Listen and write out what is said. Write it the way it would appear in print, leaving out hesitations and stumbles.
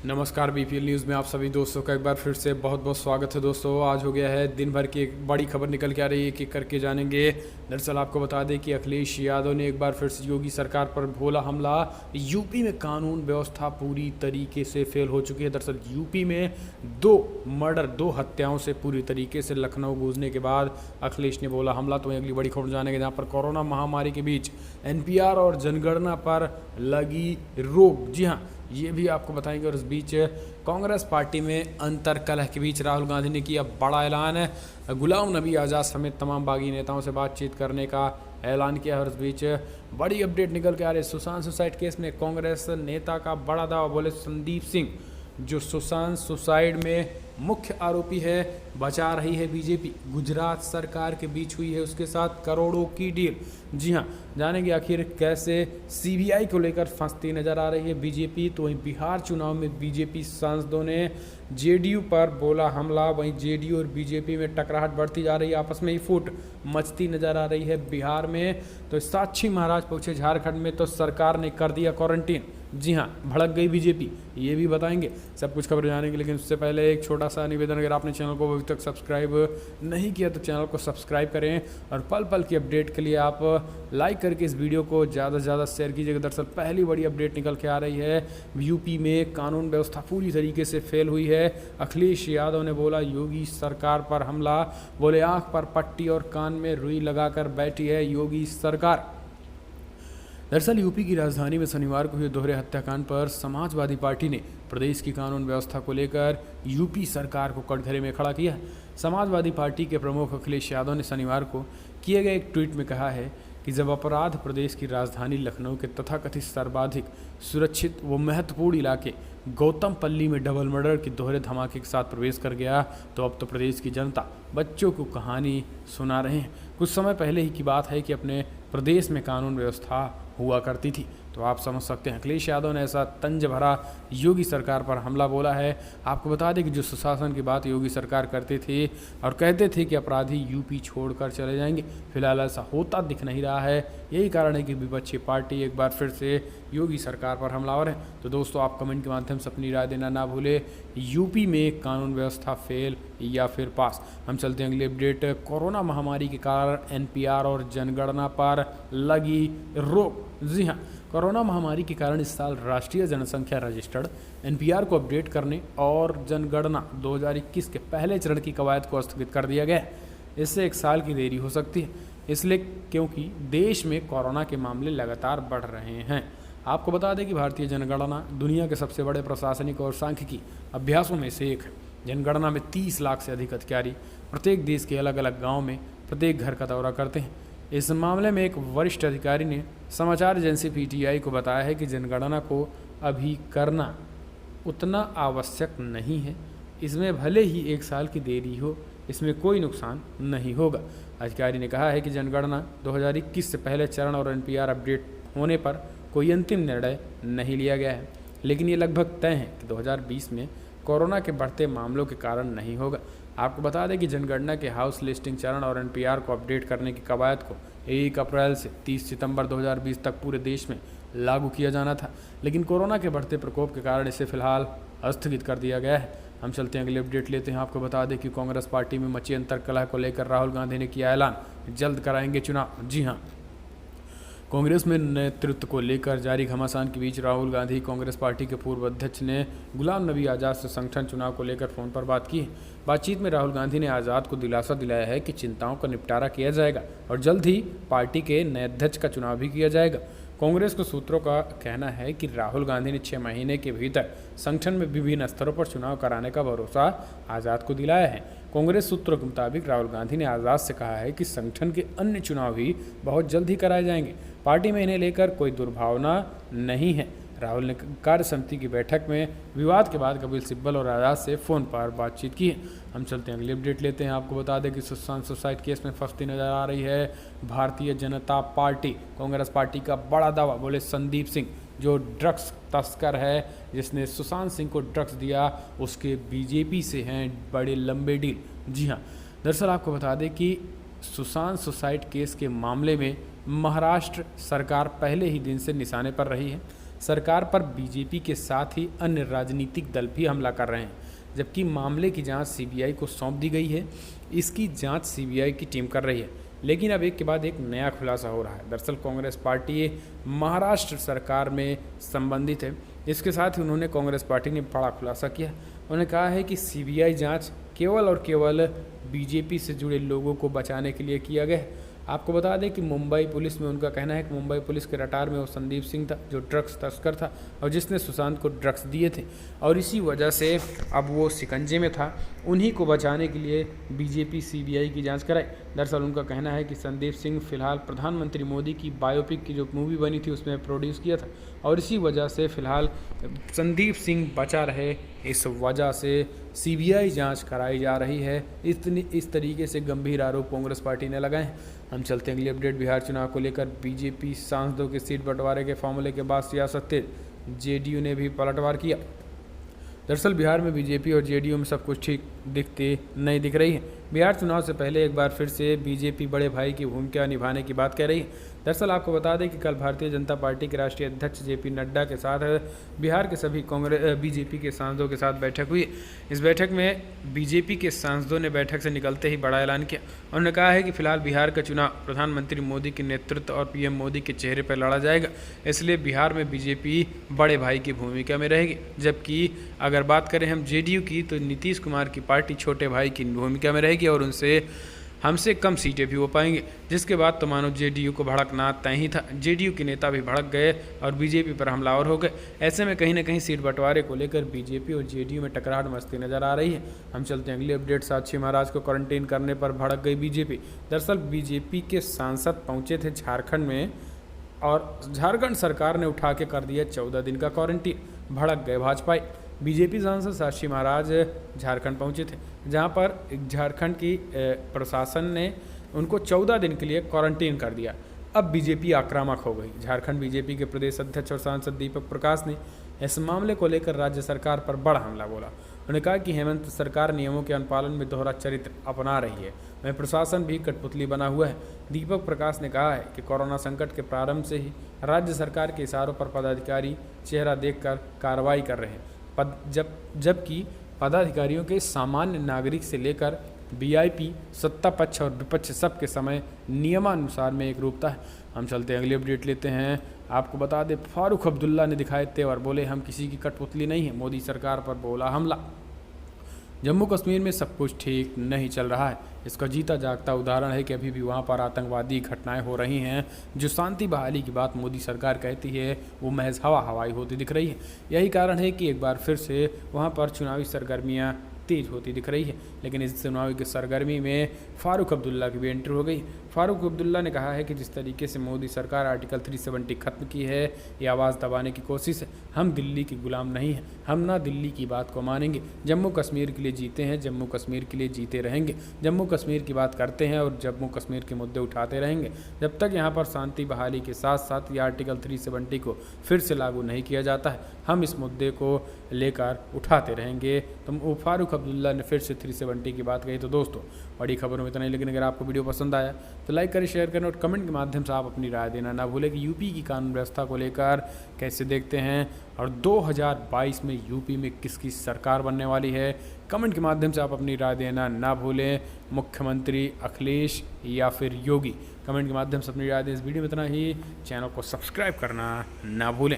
नमस्कार BPL news में आप सभी दोस्तों का एक बार फिर से बहुत बहुत स्वागत है। दोस्तों आज हो गया है दिन भर की एक बड़ी खबर निकल के आ रही है कि करके जानेंगे। दरअसल आपको बता दें कि अखिलेश यादव ने एक बार फिर से योगी सरकार पर भोला हमला। यूपी में कानून व्यवस्था पूरी तरीके से फेल हो चुकी है। दरअसल यूपी में दो हत्याओं से पूरी तरीके से लखनऊ गूंजने के बाद अखिलेश ने बोला हमला। तो अगली बड़ी खबर जानेंगे जहाँ पर कोरोना महामारी के बीच एनपीआर और जनगणना पर लगी रोक। जी हाँ, ये भी आपको बताएंगे। और इस बीच कांग्रेस पार्टी में अंतर्कलह के बीच राहुल गांधी ने किया बड़ा ऐलान है। गुलाम नबी आज़ाद समेत तमाम बागी नेताओं से बातचीत करने का ऐलान किया। और इस बीच बड़ी अपडेट निकल के आ रही है। सुशांत सुसाइड केस में कांग्रेस नेता का बड़ा दावा। बोले संदीप सिंह जो सुशांत सुसाइड में मुख्य आरोपी है, बचा रही है बीजेपी। गुजरात सरकार के बीच हुई है उसके साथ करोड़ों की डील। जी हाँ, जानेंगे आखिर कैसे सीबीआई को लेकर फंसती नजर आ रही है बीजेपी। तो वहीं बिहार चुनाव में बीजेपी सांसदों ने जेडीयू पर बोला हमला। वहीं जेडीयू और बीजेपी में टकराहट बढ़ती जा रही है, आपस में ही फूट मचती नजर आ रही है बिहार में। तो साक्षी महाराज पहुंचे झारखंड में तो सरकार ने कर दिया क्वारंटीन। जी हाँ, भड़क गई बीजेपी, ये भी बताएंगे। सब कुछ खबर जानेंगे, लेकिन उससे पहले एक छोटा सा निवेदन, अगर आपने चैनल को अभी तक सब्सक्राइब नहीं किया तो चैनल को सब्सक्राइब करें। और पल पल की अपडेट के लिए आप लाइक करके इस वीडियो को ज़्यादा से ज़्यादा शेयर कीजिएगा। दरअसल पहली बड़ी अपडेट निकल के आ रही है। यूपी में कानून व्यवस्था पूरी तरीके से फेल हुई है। अखिलेश यादव ने बोला योगी सरकार पर हमला। बोले आंख पर पट्टी और कान में रुई लगाकर बैठी है योगी सरकार। दरअसल यूपी की राजधानी में शनिवार को हुए दोहरे हत्याकांड पर समाजवादी पार्टी ने प्रदेश की कानून व्यवस्था को लेकर यूपी सरकार को कटघरे में खड़ा किया। समाजवादी पार्टी के प्रमुख अखिलेश यादव ने शनिवार को किए गए एक ट्वीट में कहा है कि जब अपराध प्रदेश की राजधानी लखनऊ के तथाकथित सर्वाधिक सुरक्षित व महत्वपूर्ण इलाके गौतमपल्ली में डबल मर्डर के दोहरे धमाके के साथ प्रवेश कर गया, तो अब तो प्रदेश की जनता बच्चों को कहानी सुना रहे हैं। कुछ समय पहले ही की बात है कि अपने प्रदेश में कानून व्यवस्था हुआ करती थी। तो आप समझ सकते हैं अखिलेश यादव ने ऐसा तंज भरा योगी सरकार पर हमला बोला है। आपको बता दें कि जो सुशासन की बात योगी सरकार करते थे और कहते थे कि अपराधी यूपी छोड़कर चले जाएंगे, फिलहाल ऐसा होता दिख नहीं रहा है। यही कारण है कि विपक्षी पार्टी एक बार फिर से योगी सरकार पर हमलावर है। तो दोस्तों आप कमेंट के माध्यम से अपनी राय देना ना भूले। यूपी में कानून व्यवस्था फेल या फिर पास। हम चलते हैं अगली अपडेट। कोरोना महामारी के कारण एनपीआर और जनगणना पर लगी रोक। जी हाँ, कोरोना महामारी के कारण इस साल राष्ट्रीय जनसंख्या रजिस्टर्ड एनपीआर को अपडेट करने और जनगणना 2021 के पहले चरण की कवायद को स्थगित कर दिया गया है। इससे एक साल की देरी हो सकती है, इसलिए क्योंकि देश में कोरोना के मामले लगातार बढ़ रहे हैं। आपको बता दें कि भारतीय जनगणना दुनिया के सबसे बड़े प्रशासनिक और सांख्यिकी अभ्यासों में से एक है। जनगणना में 30 लाख से अधिक अधिकारी प्रत्येक देश के अलग अलग गाँव में प्रत्येक घर का दौरा करते हैं। इस मामले में एक वरिष्ठ अधिकारी ने समाचार एजेंसी पीटीआई को बताया है कि जनगणना को अभी करना उतना आवश्यक नहीं है। इसमें भले ही एक साल की देरी हो, इसमें कोई नुकसान नहीं होगा। अधिकारी ने कहा है कि जनगणना 2021 से पहले चरण और एनपीआर अपडेट होने पर कोई अंतिम निर्णय नहीं लिया गया है, लेकिन ये लगभग तय है कि 2020 में कोरोना के बढ़ते मामलों के कारण नहीं होगा। आपको बता दें कि जनगणना के हाउस लिस्टिंग चरण और एनपीआर को अपडेट करने की कवायद को 1 अप्रैल से 30 सितंबर 2020 तक पूरे देश में लागू किया जाना था, लेकिन कोरोना के बढ़ते प्रकोप के कारण इसे फिलहाल स्थगित कर दिया गया है। हम चलते हैं अगले अपडेट लेते हैं। आपको बता दें कि कांग्रेस पार्टी में मची अंतर्कलह को लेकर राहुल गांधी ने किया ऐलान, जल्द कराएंगे चुनाव। जी हाँ, कांग्रेस में नेतृत्व को लेकर जारी घमासान के बीच राहुल गांधी कांग्रेस पार्टी के पूर्व अध्यक्ष ने गुलाम नबी आज़ाद से संगठन चुनाव को लेकर फ़ोन पर बात की है। बातचीत में राहुल गांधी ने आज़ाद को दिलासा दिलाया है कि चिंताओं का निपटारा किया जाएगा और जल्द ही पार्टी के नए अध्यक्ष का चुनाव भी किया जाएगा। कांग्रेस के सूत्रों का कहना है कि राहुल गांधी ने 6 महीने के भीतर संगठन में विभिन्न स्तरों पर चुनाव कराने का भरोसा आज़ाद को दिलाया है। कांग्रेस सूत्रों के मुताबिक राहुल गांधी ने आज़ाद से कहा है कि संगठन के अन्य चुनाव भी बहुत जल्द ही कराए जाएंगे। पार्टी में इन्हें लेकर कोई दुर्भावना नहीं है। राहुल ने कार्य समिति की बैठक में विवाद के बाद कपिल सिब्बल और आज़ाद से फ़ोन पर बातचीत की है। हम चलते हैं अगली अपडेट लेते हैं। आपको बता दें कि सुशांत सुसाइड केस में फंसती नजर आ रही है भारतीय जनता पार्टी। कांग्रेस पार्टी का बड़ा दावा। बोले संदीप सिंह जो ड्रग्स तस्कर है, जिसने सुशांत सिंह को ड्रग्स दिया, उसके बीजेपी से हैं बड़े लंबे डील। जी हाँ, दरअसल आपको बता दें कि सुशांत सुसाइड केस के मामले में महाराष्ट्र सरकार पहले ही दिन से निशाने पर रही है। सरकार पर बीजेपी के साथ ही अन्य राजनीतिक दल भी हमला कर रहे हैं, जबकि मामले की जांच सीबीआई को सौंप दी गई है। इसकी जांच सीबीआई की टीम कर रही है, लेकिन अब एक के बाद एक नया खुलासा हो रहा है। दरअसल कांग्रेस पार्टी महाराष्ट्र सरकार में संबंधित है। इसके साथ ही उन्होंने कांग्रेस पार्टी ने बड़ा खुलासा किया। उन्होंने कहा है कि सीबीआई जांच केवल और केवल बीजेपी से जुड़े लोगों को बचाने के लिए किया गया है। आपको बता दें कि मुंबई पुलिस में उनका कहना है कि मुंबई पुलिस के रडार में वो संदीप सिंह था, जो ड्रग्स तस्कर था और जिसने सुशांत को ड्रग्स दिए थे, और इसी वजह से अब वो शिकंजे में था। उन्हीं को बचाने के लिए बीजेपी सीबीआई की जांच कराई। दरअसल उनका कहना है कि संदीप सिंह फिलहाल प्रधानमंत्री मोदी की बायोपिक की जो मूवी बनी थी उसमें प्रोड्यूस किया था, और इसी वजह से फिलहाल संदीप सिंह बचा रहे, इस वजह से सीबीआई जांच कराई जा रही है। इस तरीके से गंभीर आरोप कांग्रेस पार्टी ने लगाए हैं। हम चलते हैं अगली अपडेट। बिहार चुनाव को लेकर बीजेपी सांसदों के सीट बंटवारे के फॉर्मूले के बाद सियासत तेज, जेडीयू ने भी पलटवार किया। दरअसल बिहार में बीजेपी और जेडीयू में सब कुछ ठीक नहीं दिख रही है। बिहार चुनाव से पहले एक बार फिर से बीजेपी बड़े भाई की भूमिका निभाने की बात कह रही है। दरअसल आपको बता दें कि कल भारतीय जनता पार्टी के राष्ट्रीय अध्यक्ष जेपी नड्डा के साथ बिहार के सभी बीजेपी के सांसदों के साथ बैठक हुई। इस बैठक में बीजेपी के सांसदों ने बैठक से निकलते ही बड़ा ऐलान किया। उन्होंने कहा है कि फिलहाल बिहार का चुनाव प्रधानमंत्री मोदी के नेतृत्व और पीएम मोदी के चेहरे पर लड़ा जाएगा, इसलिए बिहार में बीजेपी बड़े भाई की भूमिका में रहेगी। जबकि अगर बात करें हम जेडीयू की, तो नीतीश कुमार की पार्टी छोटे भाई की भूमिका में रहेगी और उनसे हमसे कम सीटें भी हो पाएंगे, जिसके बाद तो मानो जेडीयू को भड़कना तय ही था। जेडीयू के नेता भी भड़क गए और बीजेपी पर हमलावर हो गए। ऐसे में कहीं ना कहीं सीट बंटवारे को लेकर बीजेपी और जेडीयू में टकराहट मचती नजर आ रही है। हम चलते हैं अगली अपडेट। साक्षी महाराज को क्वारंटीन करने पर भड़क गई बीजेपी। दरअसल बीजेपी के सांसद पहुंचे थे झारखंड में और झारखंड सरकार ने उठा के कर दिया 14 दिन का क्वारंटीन। भड़क गए भाजपाई। बीजेपी सांसद साक्षी महाराज झारखंड पहुंचे थे, जहां पर झारखंड की प्रशासन ने उनको 14 दिन के लिए क्वारंटीन कर दिया। अब बीजेपी आक्रामक हो गई। झारखंड बीजेपी के प्रदेश अध्यक्ष और सांसद दीपक प्रकाश ने इस मामले को लेकर राज्य सरकार पर बड़ा हमला बोला। उन्होंने कहा कि हेमंत सरकार नियमों के अनुपालन में दोहरा चरित्र अपना रही है, वहीं प्रशासन भी कठपुतली बना हुआ है। दीपक प्रकाश ने कहा है कि कोरोना संकट के प्रारंभ से ही राज्य सरकार के इशारों पर पदाधिकारी चेहरा देखकर कार्रवाई कर रहे हैं, जबकि पदाधिकारियों के सामान्य नागरिक से लेकर वीआईपी, सत्ता पक्ष और विपक्ष सबके समय नियमानुसार में एक रूपता है। हम चलते हैं अगली अपडेट लेते हैं। आपको बता दें, फारूक अब्दुल्ला ने दिखाए तेवर, बोले हम किसी की कठपुतली नहीं है, मोदी सरकार पर बोला हमला। जम्मू कश्मीर में सब कुछ ठीक नहीं चल रहा है। इसका जीता जागता उदाहरण है कि अभी भी वहाँ पर आतंकवादी घटनाएं हो रही हैं। जो शांति बहाली की बात मोदी सरकार कहती है वो महज हवाई होती दिख रही है। यही कारण है कि एक बार फिर से वहाँ पर चुनावी सरगर्मियाँ तेज होती दिख रही है। लेकिन इस चुनावी की सरगर्मी में फारूक अब्दुल्ला की भी एंट्री हो गई। फारूक अब्दुल्ला ने कहा है कि जिस तरीके से मोदी सरकार आर्टिकल 370 खत्म की है, ये आवाज़ दबाने की कोशिश है। हम दिल्ली की गुलाम नहीं हैं, हम ना दिल्ली की बात को मानेंगे। जम्मू कश्मीर के लिए जीते हैं, जम्मू कश्मीर के लिए जीते रहेंगे। जम्मू कश्मीर की बात करते हैं और जम्मू कश्मीर के मुद्दे उठाते रहेंगे जब तक यहाँ पर शांति बहाली के साथ साथ ये आर्टिकल 370 को फिर से लागू नहीं किया जाता है। हम इस मुद्दे को लेकर उठाते रहेंगे। तो फारूक अब्दुल्ला ने फिर से 370 की बात कही। तो दोस्तों, बड़ी खबरों में इतना ही, लेकिन अगर आपको वीडियो पसंद आया तो लाइक करें, शेयर करें और कमेंट के माध्यम से आप अपनी राय देना ना भूलें कि यूपी की कानून व्यवस्था को लेकर कैसे देखते हैं और 2022 में यूपी में किसकी सरकार बनने वाली है। कमेंट के माध्यम से आप अपनी राय देना ना भूलें, मुख्यमंत्री अखिलेश या फिर योगी। कमेंट के माध्यम से अपनी राय दें। इस वीडियो में इतना ही। चैनल को सब्सक्राइब करना ना भूलें।